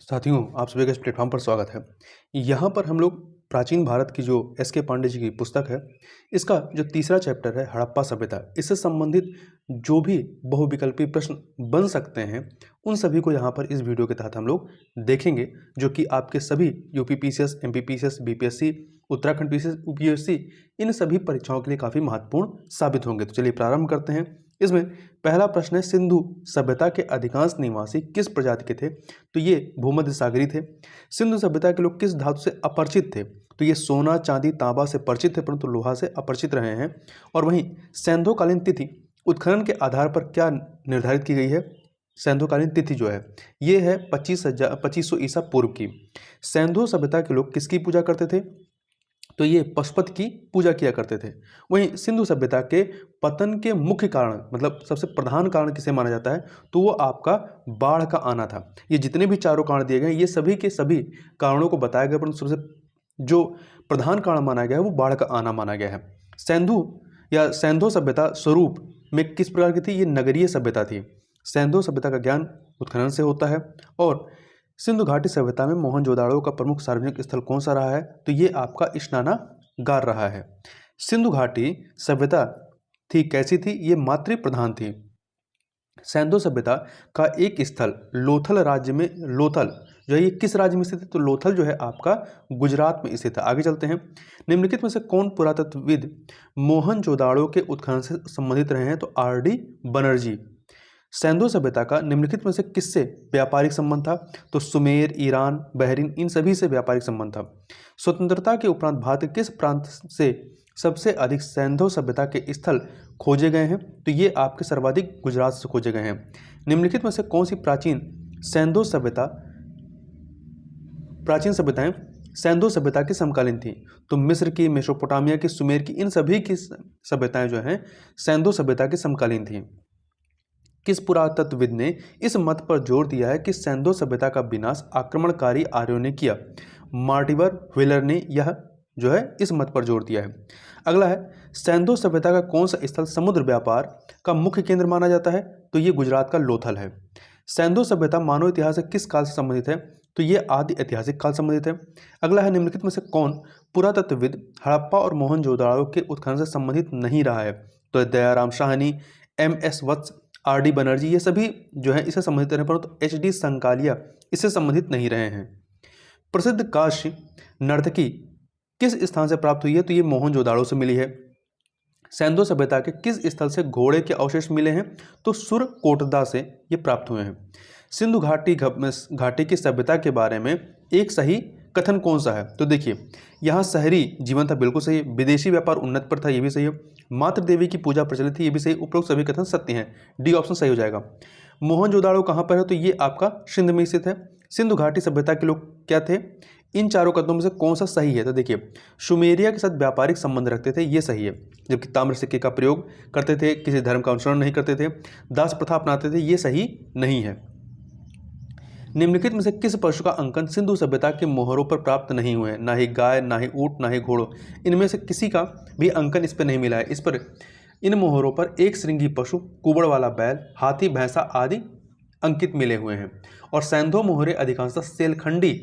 साथियों, आप सभी का इस प्लेटफॉर्म पर स्वागत है। यहाँ पर हम लोग प्राचीन भारत की जो एस.के. पांडे जी की पुस्तक है, इसका जो तीसरा चैप्टर है हड़प्पा सभ्यता, इससे संबंधित जो भी बहुविकल्पी प्रश्न बन सकते हैं, उन सभी को यहाँ पर इस वीडियो के तहत हम लोग देखेंगे, जो कि आपके सभी UP PCS, MP PCS, BPSC, Uttarakhand PCS, UPSC इन सभी परीक्षाओं के लिए काफ़ी महत्वपूर्ण साबित होंगे। तो चलिए प्रारंभ करते हैं। इसमें पहला प्रश्न है, सिंधु सभ्यता के अधिकांश निवासी किस प्रजाति के थे? तो ये भूमध्य सागरी थे। सिंधु सभ्यता के लोग किस धातु से अपरिचित थे? तो ये सोना, चांदी, तांबा से परिचित थे, परंतु लोहा से अपरिचित रहे हैं। और वहीं सैंधोकालीन तिथि उत्खनन के आधार पर क्या निर्धारित की गई है? सैंधोकालीन तिथि जो है ये है 2500 ईसा पूर्व की। सैंधो सभ्यता के लोग किसकी पूजा करते थे? तो ये पशुपति की पूजा किया करते थे। वहीं सिंधु सभ्यता के पतन के मुख्य कारण, मतलब सबसे प्रधान कारण किसे माना जाता है? तो वो आपका बाढ़ का आना था। ये जितने भी चारों कारण दिए गए ये सभी के सभी कारणों को बताया गया, परंतु सबसे जो प्रधान कारण माना गया है वो बाढ़ का आना माना गया है। सैंधु या सैंधो सभ्यता स्वरूप में किस प्रकार की थी? ये नगरीय सभ्यता थी। सैंधो सभ्यता का ज्ञान उत्खनन से होता है। और सिंधु घाटी सभ्यता में मोहनजोदाड़ो का प्रमुख सार्वजनिक स्थल कौन सा रहा है? तो ये आपका स्नानागार रहा है। सिंधु घाटी सभ्यता थी कैसी थी? ये मातृ प्रधान थी। सैंधो सभ्यता का एक स्थल लोथल राज्य में, लोथल जो है ये किस राज्य में स्थित है? तो लोथल जो है आपका गुजरात में स्थित है। आगे चलते हैं। निम्नलिखित में से कौन पुरातत्वविद मोहनजोदाड़ो के उत्खनन से संबंधित रहे हैं? तो आर.डी. बनर्जी। सैंधो सभ्यता का निम्नलिखित में से किससे व्यापारिक संबंध था? तो सुमेर, ईरान, बहरीन, इन सभी से व्यापारिक संबंध था। स्वतंत्रता के उपरांत भारत के किस प्रांत से सबसे अधिक सैंधो सभ्यता के स्थल खोजे गए हैं? तो ये आपके सर्वाधिक गुजरात से खोजे गए हैं। निम्नलिखित में से कौन सी प्राचीन सभ्यताएं सैंधो सभ्यता की समकालीन थी? तो मिस्र की, मेसोपोटामिया की, सुमेर की, इन सभी की सभ्यताएं जो हैं सैंधो सभ्यता की समकालीन थी। किस पुरातत्वविद ने इस मत पर जोर दिया है कि सैंधो सभ्यता का विनाश आक्रमणकारी आर्यों ने किया? मार्टिवर व्हीलर ने यह जो है इस मत पर जोर दिया है। अगला है, सैंधो सभ्यता का कौन सा स्थल समुद्र व्यापार का मुख्य केंद्र माना जाता है? तो ये गुजरात का लोथल है। सैंधो सभ्यता मानव इतिहास से किस काल से संबंधित है? तो ये आदि ऐतिहासिक काल संबंधित है। अगला है, निम्नलिखित में से कौन पुरातत्वविद हड़प्पा और मोहनजोदाड़ो के उत्खनन से संबंधित नहीं रहा है? तो दयाराम साहनी, एम.एस. वत्स, आर.डी. बनर्जी, ये सभी जो है इससे संबंधित रहे, परंतु एच.डी. संकालिया इससे संबंधित नहीं रहे हैं। प्रसिद्ध काश्य नर्तकी किस स्थान से प्राप्त हुई है? तो ये मोहनजोदाड़ो से मिली है। सैंधो सभ्यता के किस स्थल से घोड़े के अवशेष मिले हैं? तो सुरकोटदा से ये प्राप्त हुए हैं। सिंधु घाटी की सभ्यता के बारे में एक सही कथन कौन सा है? तो देखिए, यहाँ शहरी जीवन था, बिल्कुल सही है। विदेशी व्यापार उन्नत पर था, ये भी सही है। मातृ देवी की पूजा प्रचलित थी, ये भी सही। उपरोक्त सभी कथन सत्य हैं, डी ऑप्शन सही हो जाएगा। मोहनजोदाड़ो कहाँ पर है? तो ये आपका सिंध में स्थित है। सिंधु घाटी सभ्यता के लोग क्या थे? इन चारों कथनों में से कौन सा सही है? तो देखिए, सुमेरिया के साथ व्यापारिक संबंध रखते थे, ये सही है। जबकि ताम्र सिक्के का प्रयोग करते थे, किसी धर्म का अनुसरण नहीं करते थे, दास प्रथा अपनाते थे, ये सही नहीं है। निम्नलिखित में से किस पशु का अंकन सिंधु सभ्यता के मोहरों पर प्राप्त नहीं हुए हैं? ना ही गाय, ना ही ऊंट, ना ही घोड़ों, इनमें से किसी का भी अंकन इस पर नहीं मिला है। इस पर इन मोहरों पर एक श्रृंगी पशु, कुबड़ वाला बैल, हाथी, भैंसा आदि अंकित मिले हुए हैं। और सैंधो मोहरे अधिकांशतः सेलखंडी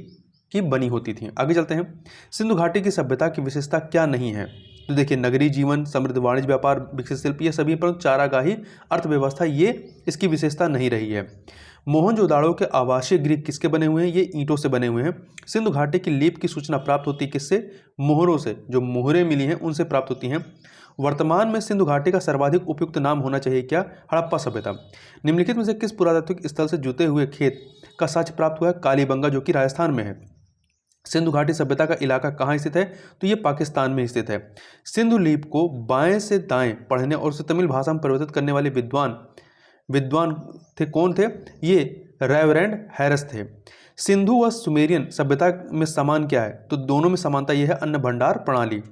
की बनी होती थी। आगे चलते हैं। सिंधु घाटी की सभ्यता की विशेषता क्या नहीं है? तो देखिए, नगरीय जीवन, समृद्ध वाणिज्य व्यापार, विकसित शिल्प, ये सभी, पर चारागाही अर्थव्यवस्था ये इसकी विशेषता नहीं रही है। मोहनजोदाड़ो के आवासीय गृह किसके बने हुए हैं? ये ईंटों से बने हुए हैं। सिंधु घाटी की लीप की सूचना प्राप्त होती है किससे? मोहरों से। जो मोहरें मिली हैं उनसे प्राप्त होती हैं। वर्तमान में सिंधु घाटी का सर्वाधिक उपयुक्त नाम होना चाहिए क्या? हड़प्पा सभ्यता। निम्नलिखित में से किस पुरातात्विक स्थल से जुते हुए खेत का साक्ष्य प्राप्त हुआ है? कालीबंगा, जो कि राजस्थान में है। सिंधु घाटी सभ्यता का इलाका कहाँ स्थित है? तो ये पाकिस्तान में स्थित है। सिंधु लीप को बाएं से दाएं पढ़ने और उसे तमिल भाषा में परिवर्तित करने वाले विद्वान थे, कौन थे? ये रेवरेंड हैरिस थे। सिंधु व सुमेरियन सभ्यता में समान क्या है? तो दोनों में समानता यह है, अन्न भंडार प्रणाली।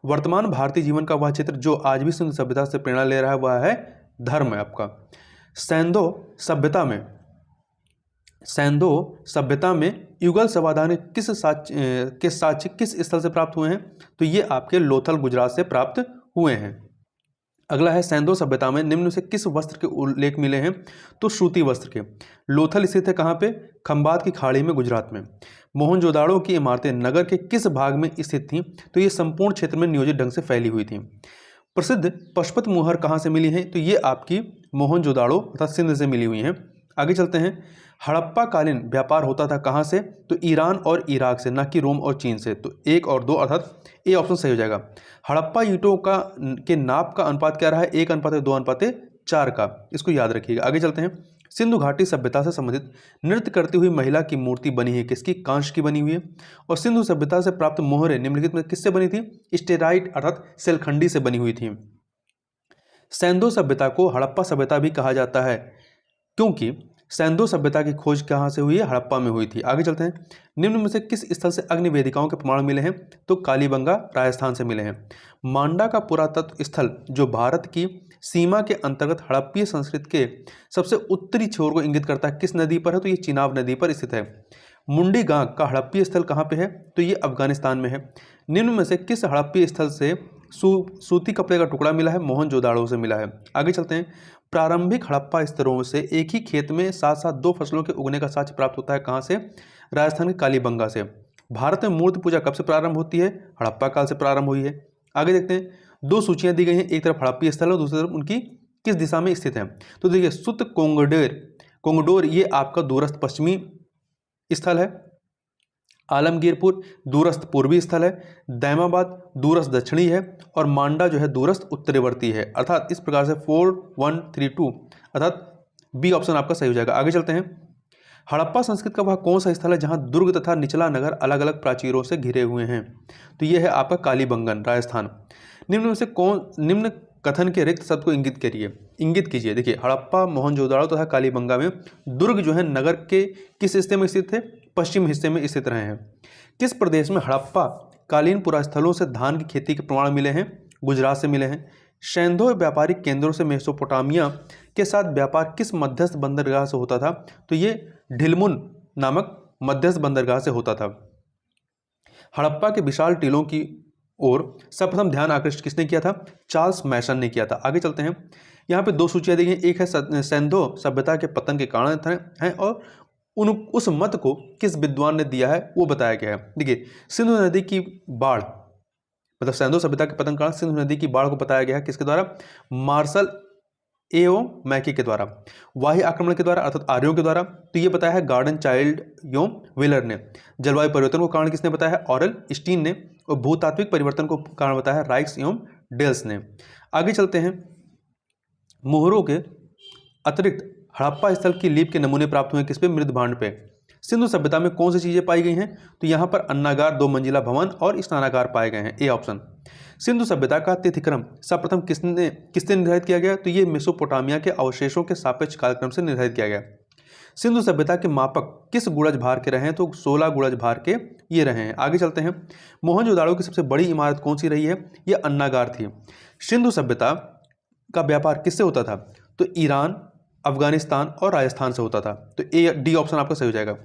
वर्तमान भारतीय जीवन का वह क्षेत्र जो आज भी सिंधु सभ्यता से प्रेरणा ले रहा है वह है धर्म है आपका। सैंधो सभ्यता में युगल समाधान किस साक्ष्य किस स्थल से प्राप्त हुए हैं? तो ये आपके लोथल गुजरात से प्राप्त हुए हैं। अगला है सैंधव सभ्यता में निम्न में से किस वस्त्र के उल्लेख मिले हैं? तो सूती वस्त्र के। लोथल स्थित है कहाँ पे? खंबात की खाड़ी में, गुजरात में। मोहनजोदाड़ो की इमारतें नगर के किस भाग में स्थित थीं? तो ये संपूर्ण क्षेत्र में नियोजित ढंग से फैली हुई थी। प्रसिद्ध पशुपत मुहर कहाँ से मिली है? तो ये आपकी मोहनजोदाड़ो अर्थात सिंध से मिली हुई हैं। आगे चलते हैं। हड़प्पा कालीन व्यापार होता था कहाँ से? तो ईरान और इराक से, ना कि रोम और चीन से। तो 1 और 2 अर्थात ए ऑप्शन सही हो जाएगा। हड़प्पा ईंटों का के नाप का अनुपात क्या रहा है? 1:2:4 का, इसको याद रखिएगा। आगे चलते हैं। सिंधु घाटी सभ्यता से संबंधित नृत्य करती हुई महिला की मूर्ति बनी है किसकी? कांस्य की बनी हुई है। और सिंधु सभ्यता से प्राप्त मोहरें निम्नलिखित में किससे बनी थी? स्टेराइट अर्थात सेलखंडी से बनी हुई थी। सैंधव सभ्यता को हड़प्पा सभ्यता भी कहा जाता है क्योंकि सैंधव सभ्यता की खोज कहाँ से हुई है? हड़प्पा में हुई थी। आगे चलते हैं। निम्न में से किस स्थल से अग्नि वेदिकाओं के प्रमाण मिले हैं? तो कालीबंगा राजस्थान से मिले हैं। मांडा का पुरातत्व स्थल जो भारत की सीमा के अंतर्गत हड़प्पीय संस्कृति के सबसे उत्तरी छोर को इंगित करता है, किस नदी पर है? तो ये चिनाब नदी पर स्थित है। मुंडी गांग का हड़प्पीय स्थल कहाँ पे है? तो ये अफगानिस्तान में है। निम्न में से किस हड़प्पीय स्थल से सूती कपड़े का टुकड़ा मिला है? मोहनजोदाड़ो से मिला है। आगे चलते हैं। प्रारंभिक हड़प्पा स्तरों से एक ही खेत में साथ साथ 2 फसलों के उगने का साक्ष्य प्राप्त होता है कहाँ से? राजस्थान के कालीबंगा से। भारत में मूर्ति पूजा कब से प्रारंभ होती है? हड़प्पा काल से प्रारंभ हुई है। आगे देखते हैं। 2 सूचियां दी गई हैं, एक तरफ हड़प्पीय स्थल और दूसरी तरफ उनकी किस दिशा में स्थित है। तो देखिए, सुत कोंगडोर ये आपका दूरस्थ पश्चिमी स्थल है। आलमगीरपुर दूरस्थ पूर्वी स्थल है। दैमाबाद दूरस्थ दक्षिणी है। और मांडा जो है दूरस्थ उत्तरवर्ती है। अर्थात इस प्रकार से 4132 अर्थात बी ऑप्शन आपका सही हो जाएगा। आगे चलते हैं। हड़प्पा संस्कृति का वह कौन सा स्थल है जहां दुर्ग तथा निचला नगर अलग अलग प्राचीरों से घिरे हुए हैं? तो यह है आपका कालीबंगन राजस्थान। निम्न में से निम्न कथन के रिक्त शब्द को इंगित कीजिए। देखिए, हड़प्पा, मोहनजोदाड़ो तथा कालीबंगा में दुर्ग जो है नगर के किस हिस्से में स्थित थे? पश्चिम हिस्से में स्थित रहे हैं। किस प्रदेश में हड़प्पा कालीन पुरास्थलों से धान की खेती के प्रमाण मिले हैं? गुजरात से मिले हैं। सैंधव व्यापारिक केंद्रों से मेसोपोटामिया के साथ व्यापार किस मध्यस्थ बंदरगाह से होता था? तो ये ढिलमुन नामक मध्यस्थ बंदरगाह से होता था। हड़प्पा के विशाल टीलों की ओर सर्वप्रथम ध्यान आकृष्ट किसने किया था? चार्ल्स मैसन ने किया था। आगे चलते हैं। यहाँ पे 2 सूचियां दी गई, एक है सैंधव सभ्यता के पतन के कारण हैं और उस मत को किस विद्वान ने दिया है वो बताया गया है। देखिए, सिंधु नदी की बाढ़ मतलब सैंधव सभ्यता के पतन कारण सिंधु नदी की बाढ़ को बताया गया है किसके द्वारा? मार्शल एवं मैकी के द्वारा। वाही आक्रमण के द्वारा अर्थात आर्यों के द्वारा। तो ये बताया है गार्डन चाइल्ड एवं व्हीलर ने। जलवायु परिवर्तन को कारण किसने बताया है? ऑरल स्टीन ने। और भूतात्विक परिवर्तन को कारण बताया है राइक्स एवं डेल्स ने। आगे चलते हैं। मोहरों के अतिरिक्त हड़प्पा स्थल की लीप के नमूने प्राप्त हुए किस पे? मृदभांड पे। सिंधु सभ्यता में कौन सी चीजें पाई गई हैं? तो यहाँ पर अन्नागार, 2 मंजिला भवन और स्नानागार पाए गए हैं। A option. सिंधु सभ्यता का तिथिक्रम सर्वप्रथम किसने निर्धारित किया गया? तो ये मेसोपोटामिया के अवशेषों के सापेक्ष कालक्रम से निर्धारित किया गया। सिंधु सभ्यता के मापक किस गुणज भार के रहे हैं? तो 16 गुणज भार के ये रहे हैं। आगे चलते हैं। मोहनजोदाड़ो की सबसे बड़ी इमारत कौन सी रही है? ये अन्नागार थी। सिंधु सभ्यता का व्यापार किससे होता था? तो ईरान, अफगानिस्तान और राजस्थान से होता था। तो ए डी ऑप्शन आपका सही हो जाएगा।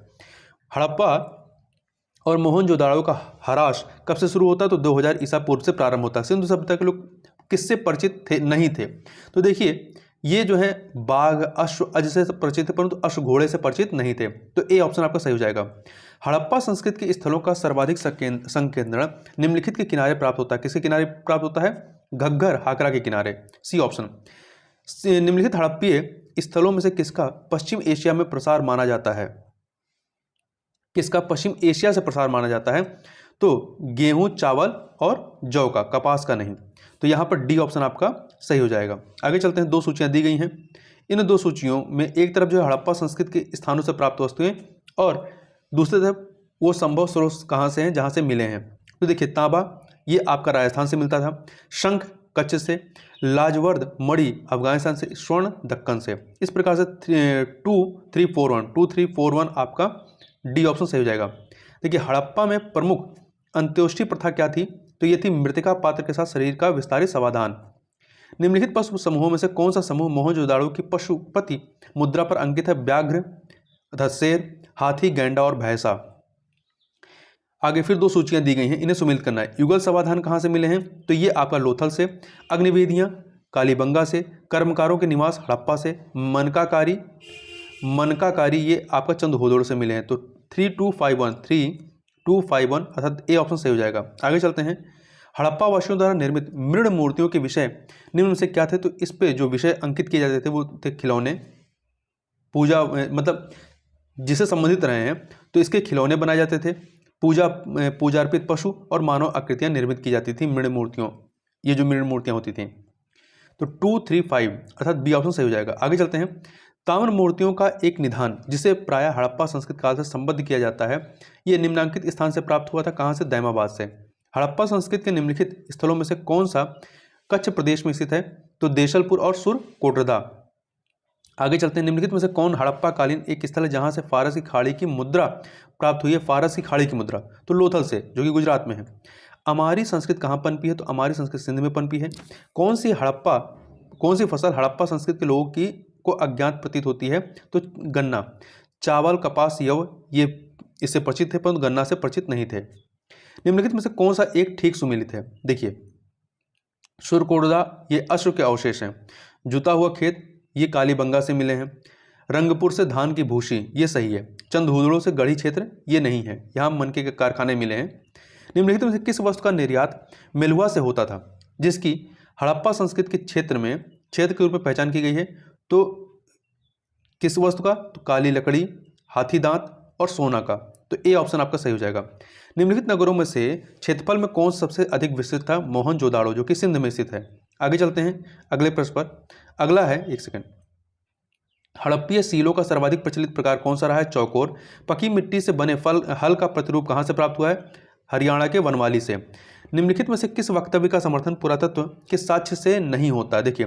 हड़प्पा और मोहनजोदाड़ो का ह्रास कब से शुरू होता है? तो 2000 ईसा पूर्व से प्रारंभ होता है। सिंधु सभ्यता के लोग किससे परिचित थे? नहीं थे। तो देखिए, ये जो है बाघ, अश्व, अज से परिचित थे परंतु अश्व घोड़े से परिचित नहीं थे। तो ए ऑप्शन आपका सही हो जाएगा। हड़प्पा संस्कृति के स्थलों का सर्वाधिक संकेंद्रण निम्नलिखित के किनारे प्राप्त होता है। किसके किनारे प्राप्त होता है? घग्गर हाकरा के किनारे। C option. निम्नलिखित हड़प्पीय स्थलों में से किसका पश्चिम एशिया में प्रसार माना जाता है? किसका पश्चिम एशिया से प्रसार माना जाता है? तो गेहूं, चावल और जौ का, कपास का नहीं। तो यहां पर डी ऑप्शन आपका सही हो जाएगा। आगे चलते हैं। 2 सूचियां दी गई हैं। इन 2 सूचियों में एक तरफ जो है हड़प्पा संस्कृति के स्थानों से प्राप्त वस्तुएं और दूसरी तरफ वो संभव स्रोत कहां से हैं? जहां से मिले हैं। तो देखिए, तांबा ये आपका राजस्थान से मिलता था। शंख कच्छ से। लाजवर्द मणि अफगानिस्तान से। स्वर्ण दक्कन से। इस प्रकार से 2341 आपका डी ऑप्शन सही हो जाएगा। देखिए, हड़प्पा में प्रमुख अंत्योष्टि प्रथा क्या थी? तो ये थी मृतिका पात्र के साथ शरीर का विस्तारित समाधान। निम्नलिखित पशु समूहों में से कौन सा समूह मोहनजोदाड़ो की पशुपति मुद्रा पर अंकित है? व्याघ्र अर्थात शेर, हाथी, गैंडा और भैंसा। आगे फिर 2 सूचियां दी गई हैं, इन्हें सुमिलित करना है। युगल समाधान कहाँ से मिले हैं? तो ये आपका लोथल से। अग्निवेदियाँ कालीबंगा से, कर्मकारों के निवास हड़प्पा से, मनकाकारी ये आपका चंद्रहोदड़ से मिले हैं। तो 3251 अर्थात ए ऑप्शन सही हो जाएगा। आगे चलते हैं। हड़प्पा वासियों द्वारा निर्मित मृण मूर्तियों के विषय निम्न में से क्या थे? तो इस पे जो विषय अंकित किए जाते थे वो थे खिलौने, पूजा, मतलब जिसे संबंधित रहे हैं तो इसके खिलौने बनाए जाते थे, पूजार्पित पशु और मानव आकृतियां निर्मित की जाती थी मृण मूर्तियों, ये जो मृण मूर्तियां होती थी। तो 235 अर्थात बी ऑप्शन सही हो जाएगा। आगे चलते हैं। ताम्र मूर्तियों का एक निधान जिसे प्रायः हड़प्पा संस्कृत काल से संबद्ध किया जाता है, ये निम्नांकित स्थान से प्राप्त हुआ था। कहाँ से? दैमाबाद से। हड़प्पा संस्कृत के निम्नलिखित स्थलों में से कौन सा कच्छ प्रदेश में स्थित है? तो देशलपुर और सुरकोटरदा। आगे चलते हैं। निम्नलिखित में से कौन हड़प्पा कालीन एक स्थल है जहां से फारस की खाड़ी की मुद्रा प्राप्त हुई है? फारस की खाड़ी की मुद्रा तो लोथल से, जो कि गुजरात में है। अमारी संस्कृत कहाँ पनपी है? तो अमारी संस्कृत सिंध में पनपी है। कौन सी फसल हड़प्पा संस्कृत के लोगों की को अज्ञात प्रतीत होती है? तो गन्ना। चावल, कपास, यव ये इससे परिचित थे परंतु गन्ना से परिचित नहीं थे। निम्नलिखित में से कौन सा एक ठीक सुमेलित है? देखिए, सुरकोटदा ये अश्व के अवशेष हैं। जुता हुआ खेत ये कालीबंगा से मिले हैं। रंगपुर से धान की भूसी ये सही है। चंदहुदड़ों से गढ़ी क्षेत्र ये नहीं है, यहाँ मनके के कारखाने मिले हैं। निम्नलिखित में से किस वस्तु का निर्यात मेलुआ से होता था जिसकी हड़प्पा संस्कृत के क्षेत्र के रूप में पहचान की गई है? तो किस वस्तु का? तो काली लकड़ी, हाथी दांत और सोना का। तो ए ऑप्शन आपका सही हो जाएगा। निम्नलिखित नगरों में से क्षेत्रफल में कौन सबसे अधिक विस्तृत था? मोहनजोदाड़ो, जो कि सिंध में स्थित है। आगे चलते हैं अगले प्रश्न पर। अगला है, एक सेकंड। हड़प्पीय सीलों का सर्वाधिक प्रचलित प्रकार कौन सा रहा है? चौकोर। पकी मिट्टी से बने हल का प्रतिरूप कहाँ से प्राप्त हुआ है? हरियाणा के वनवाली से। निम्नलिखित में से किस वक्तव्य का समर्थन पुरातत्व के साक्ष्य से नहीं होता? देखिए,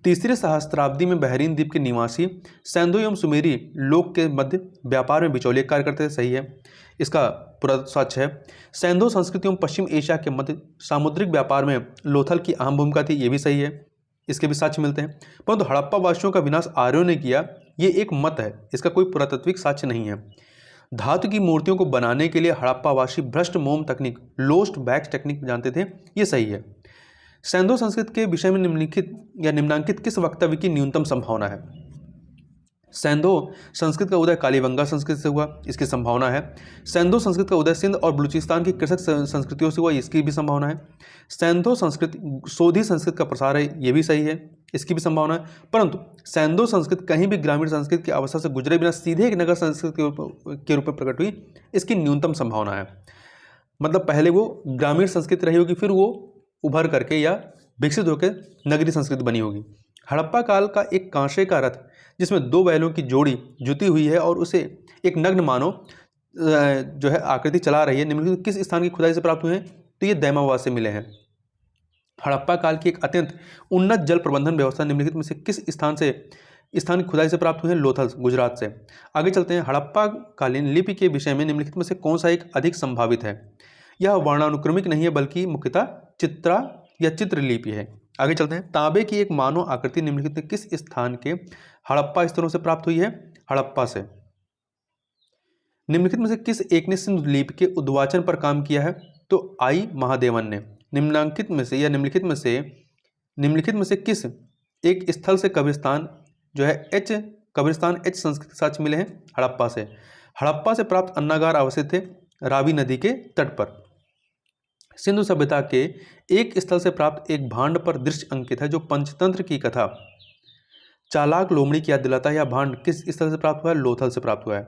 तीसरे सहस्त्राब्दी में बहरीन द्वीप के निवासी सैंधो एवं सुमेरी लोग के मध्य व्यापार में बिचौलिए कार्य करते थे, सही है, इसका पुरातत्व साक्ष्य है। सैंधो संस्कृति एवं पश्चिम एशिया के मध्य सामुद्रिक व्यापार में लोथल की अहम भूमिका थी, ये भी सही है, इसके भी साक्ष्य मिलते हैं। परंतु हड़प्पा वासियों का विनाश आर्यों ने किया, ये एक मत है, इसका कोई पुरातात्विक साक्ष्य नहीं है। धातु की मूर्तियों को बनाने के लिए हड़प्पावासी भ्रष्ट मोम तकनीक, लोस्ट बैक्स टेक्निक जानते थे, ये सही है। सैंधो संस्कृत के विषय में निम्नांकित किस वक्तव्य की न्यूनतम संभावना है? सैंधो संस्कृत का उदय कालीबंगा संस्कृत से हुआ, इसकी संभावना है। सैंधो संस्कृत का उदय सिंध और बलूचिस्तान की कृषक संस्कृतियों से हुआ, इसकी भी संभावना है। सैंधो संस्कृत सोधी संस्कृत का प्रसार है, ये भी सही है, इसकी भी संभावना है। परंतु सैंधो संस्कृत कहीं भी ग्रामीण संस्कृत की अवस्था से गुजरे बिना सीधे एक नगर संस्कृत के रूप में प्रकट हुई, इसकी न्यूनतम संभावना है। मतलब पहले वो ग्रामीण संस्कृति रही होगी, फिर वो उभर करके या विकसित होकर नगरीय संस्कृति बनी होगी। हड़प्पा काल का एक कांसे का रथ जिसमें दो बैलों की जोड़ी जुती हुई है और उसे एक नग्न मानव जो है आकृति चला रही है, निम्नलिखित किस स्थान की खुदाई से प्राप्त हुए हैं? तो ये दैमाबाद से मिले हैं। हड़प्पा काल की एक अत्यंत उन्नत जल प्रबंधन व्यवस्था निम्नलिखित में से किस स्थान की खुदाई से प्राप्त हुए हैं? लोथल, गुजरात से। आगे चलते हैं। हड़प्पा कालीन लिपि के विषय में निम्नलिखित में से कौन सा एक अधिक संभावित है? यह वर्णानुक्रमिक नहीं है बल्कि मुख्यतः चित्रा या चित्रलिपि है। आगे चलते हैं। तांबे की एक मानव आकृति निम्नलिखित में किस स्थान के हड़प्पा स्तरों से प्राप्त हुई है? हड़प्पा से। निम्नलिखित में से किस एक ने सिंधु लिपि के उद्वाचन पर काम किया है? तो आई महादेवन ने। निम्नलिखित में से किस एक स्थल से कब्रिस्तान जो है कब्रिस्तान एच संस्कृत साक्ष्य मिले हैं? हड़प्पा से। हड़प्पा से प्राप्त अन्नागार अवस्थित थे रावी नदी के तट पर। सिंधु सभ्यता के एक स्थल से प्राप्त एक भांड पर दृश्य अंकित है जो पंचतंत्र की कथा चालाक लोमड़ी की याद दिलाता है। यह भांड किस स्थल से प्राप्त हुआ है? लोथल से प्राप्त हुआ है।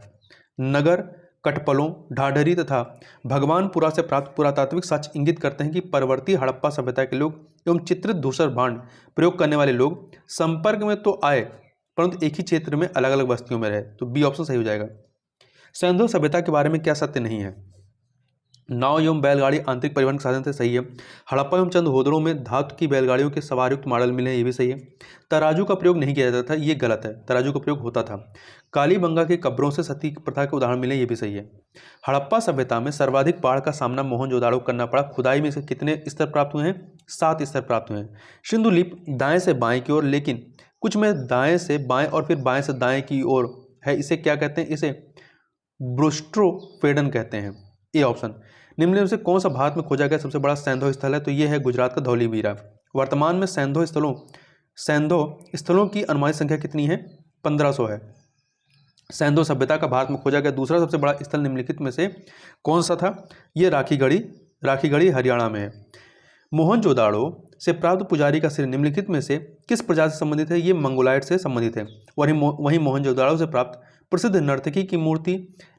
नगर, कटपलों, ढाढरी तथा भगवानपुरा से प्राप्त पुरातात्विक साक्ष्य इंगित करते हैं कि परवर्ती हड़प्पा सभ्यता के लोग एवं चित्रित धूसर भांड प्रयोग करने वाले लोग संपर्क में तो आए परंतु एक ही क्षेत्र में अलग अलग बस्तियों में रहे। तो बी ऑप्शन सही हो जाएगा। सैंधो सभ्यता के बारे में क्या सत्य नहीं है? नाव एवं बैलगाड़ी आंतरिक परिवहन के साधन थे, सही है। हड़प्पा एवं चंदहोदड़ों में धातु की बैलगाड़ियों के सवारयुक्त मॉडल मिले हैं, ये भी सही है। तराजू का प्रयोग नहीं किया जाता था, ये गलत है, तराजू का प्रयोग होता था। कालीबंगा के कब्रों से सती प्रथा के उदाहरण मिले, ये भी सही है। हड़प्पा सभ्यता में सर्वाधिक बाढ़ का सामना मोहनजोदाड़ो करना पड़ा। खुदाई में से कितने स्तर प्राप्त हुए हैं? 7 स्तर प्राप्त हुए हैं। सिंधु लिपि दाएं से बाएं की ओर, लेकिन कुछ में दाएं से बाएं और फिर बाएं से दाएं की ओर है, इसे क्या कहते हैं? इसे ब्रोस्ट्रोफेडन कहते हैं। A option. निम्न में से कौन सा भारत में खोजा गया सबसे बड़ा सैंधो स्थल है? तो ये है गुजरात का धौलीवीरा। वर्तमान में सैंधो स्थलों सैंधो स्थलों की अनुमानित संख्या कितनी है? 1500 है। सैंधो सभ्यता का भारत में खोजा गया दूसरा सबसे बड़ा स्थल निम्नलिखित में से कौन सा था? ये राखीगढ़ी हरियाणा में है। मोहनजोदाड़ो से प्राप्त पुजारी का सिर निम्नलिखित में से किस प्रजाति से संबंधित है? ये मंगोलाइट से संबंधित है। वहीं मोहनजोदाड़ो से प्राप्त प्रसिद्ध नर्तकी की मूर्ति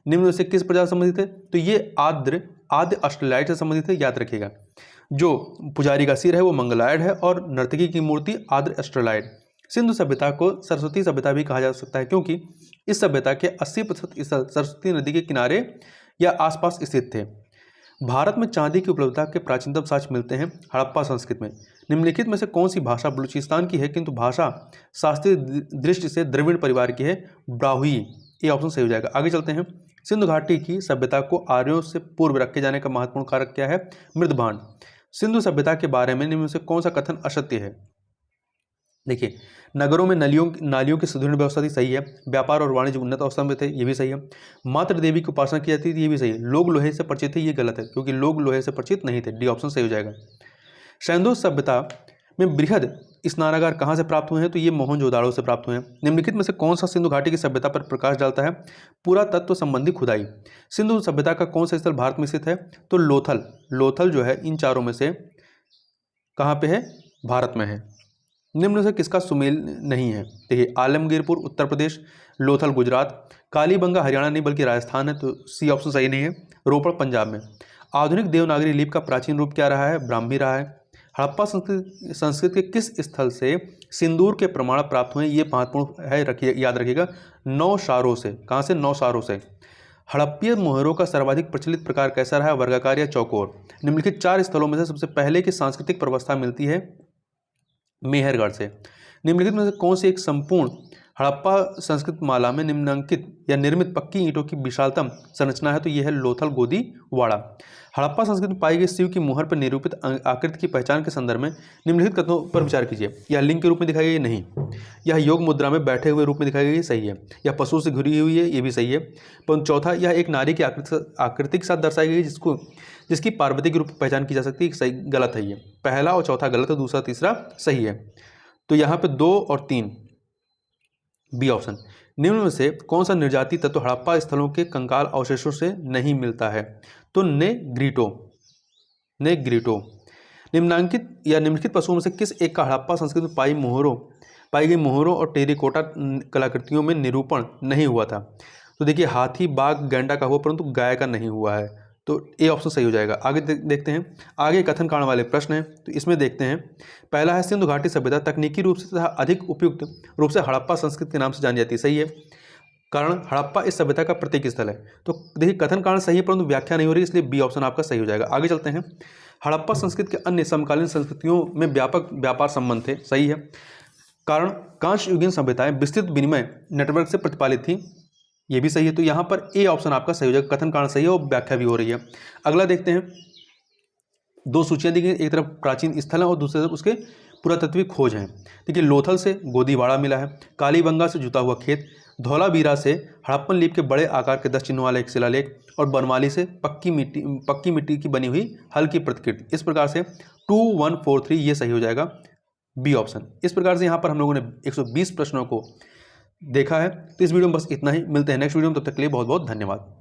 निम्न में से किस प्रजाति से संबंधित है? तो ये आद्य ऑस्ट्रेलाइट से संबंधित है, याद रखिएगा। जो पुजारी का सिर है वो मंगोलाइड है और नर्तकी की मूर्ति आद्य ऑस्ट्रेलाइड। सिंधु सभ्यता को सरस्वती सभ्यता भी कहा जा सकता है क्योंकि इस सभ्यता के 80% स्थल सरस्वती नदी के किनारे या आसपास स्थित थे। भारत में चांदी की उपलब्धता के प्राचीनतम साक्ष्य मिलते हैं हड़प्पा संस्कृति में। निम्नलिखित में से कौन सी भाषा बलूचिस्तान की है किंतु भाषा शास्त्रीय दृष्टि से द्रविड़ परिवार की है? ब्राहुई। ये ऑप्शन सही हो जाएगा। आगे चलते हैं। सिंधु घाटी की सभ्यता को आर्यों से पूर्व रखे जाने का महत्वपूर्ण कारक क्या है? मृदभांड। सिंधु सभ्यता के बारे में निम्न में से कौन सा कथन असत्य है? देखिए, नगरों में नालियों की सुदृढ़ व्यवस्था थी, सही है। व्यापार और वाणिज्य उन्नत अवस्था में थे, ये भी सही है। मातृ देवी की उपासना की जाती थी, ये भी सही है। लोग लोहे से परिचित थे, ये गलत है क्योंकि लोग लोहे से परिचित नहीं थे। डी ऑप्शन सही हो जाएगा। सैंधो सभ्यता में बृहद स्नानागार कहाँ से प्राप्त हुए हैं? तो ये मोहनजोदाड़ो से प्राप्त हुए हैं। निम्नलिखित में से कौन सा सिंधु घाटी की सभ्यता पर प्रकाश डालता है? पुरातत्व संबंधी खुदाई। सिंधु सभ्यता का कौन सा स्थल भारत में स्थित है? तो लोथल जो है इन चारों में से कहाँ पे है? भारत में है। निम्न से किसका सुमेल नहीं है? देखिए, आलमगीरपुर उत्तर प्रदेश, लोथल गुजरात, कालीबंगा हरियाणा नहीं बल्कि राजस्थान है, तो सी ऑप्शन सही नहीं है। रोपड़ पंजाब में। आधुनिक देवनागरी लिपि का प्राचीन रूप क्या रहा है? ब्राह्मी रहा है। हड़प्पा संस्कृत के किस स्थल से सिंदूर के प्रमाण प्राप्त हुए? ये महत्वपूर्ण है, रखिए, याद रखिएगा। नौशारों से। कहाँ से? नौशारों से। हड़प्पीय मोहरों का सर्वाधिक प्रचलित प्रकार कैसा रहा है? वर्गाकार या चौकोर। निम्नलिखित 4 स्थलों में से सबसे पहले की सांस्कृतिक व्यवस्था मिलती है मेहरगढ़ से। निम्नलिखित में से कौन सी एक संपूर्ण हड़प्पा संस्कृत माला में निम्नांकित या निर्मित पक्की ईंटों की विशालतम संरचना है? तो यह है लोथल गोदीवाड़ा। हड़प्पा संस्कृति में पाई गई शिव की मुहर पर निरूपित आकृति की पहचान के संदर्भ में निम्नलिखित कथनों पर विचार कीजिए। यह लिंग के रूप में दिखाई गई? नहीं। यह योग मुद्रा में बैठे हुए रूप में दिखाई गई? सही है। यह पशु से घिरी हुई है? ये भी सही है। परंतु चौथा, यह एक नारी की आकृति के साथ दर्शाई गई जिसकी पार्वती के रूप में पहचान की जा सकती है? सही गलत है। ये पहला और चौथा गलत है, दूसरा तीसरा सही है। तो यहाँ पे 2 और 3 बी ऑप्शन। निम्न में से कौन सा निर्जाति तत्व हड़प्पा स्थलों के कंकाल अवशेषों से नहीं मिलता है? तो नेग्रीटो। निम्नलिखित पशुओं में से किस एक का हड़प्पा संस्कृति में पाई गई मोहरों और टेरिकोटा कलाकृतियों में निरूपण नहीं हुआ था? तो देखिए, हाथी, बाघ, गैंडा का हुआ परंतु गाय का नहीं हुआ है, तो ए ऑप्शन सही हो जाएगा। आगे देखते हैं। आगे कथन कारण वाले प्रश्न हैं, तो इसमें देखते हैं। पहला है सिंधु घाटी सभ्यता तकनीकी रूप से तथा अधिक उपयुक्त रूप से हड़प्पा संस्कृति के नाम से जानी जाती है? सही है। कारण हड़प्पा इस सभ्यता का प्रतीक स्थल है। तो देखिए, कथन कारण सही है परंतु व्याख्या नहीं हो रही, इसलिए बी ऑप्शन आपका सही हो जाएगा। आगे चलते हैं। हड़प्पा संस्कृति के अन्य समकालीन संस्कृतियों में व्यापक व्यापार संबंध थे? सही है। कारण कांस्य युगीन सभ्यताएं विस्तृत विनिमय नेटवर्क से प्रतिपालित थी? ये भी सही है। तो यहाँ पर ए ऑप्शन आपका सही हो जाएगा। कथन कारण सही है और व्याख्या भी हो रही है। अगला देखते हैं। 2 सूचियां दी गई, एक तरफ प्राचीन स्थल है और दूसरी तरफ उसके पुरातत्वीय खोज हैं। देखिए, लोथल से गोदीवाड़ा मिला है, कालीबंगा से जुता हुआ खेत, धौलावीरा से हड़प्पन लिपि के बड़े आकार के 10 चिन्हों वाला एक शिलालेख और बनमाली से पक्की मिट्टी की बनी हुई हल्की प्रतिकृति। इस प्रकार से 2143 ये सही हो जाएगा, बी ऑप्शन। इस प्रकार से यहाँ पर हम लोगों ने 120 प्रश्नों को देखा है। तो इस वीडियो में बस इतना ही। मिलते हैं नेक्स्ट वीडियो में, तब तक के लिए बहुत बहुत धन्यवाद।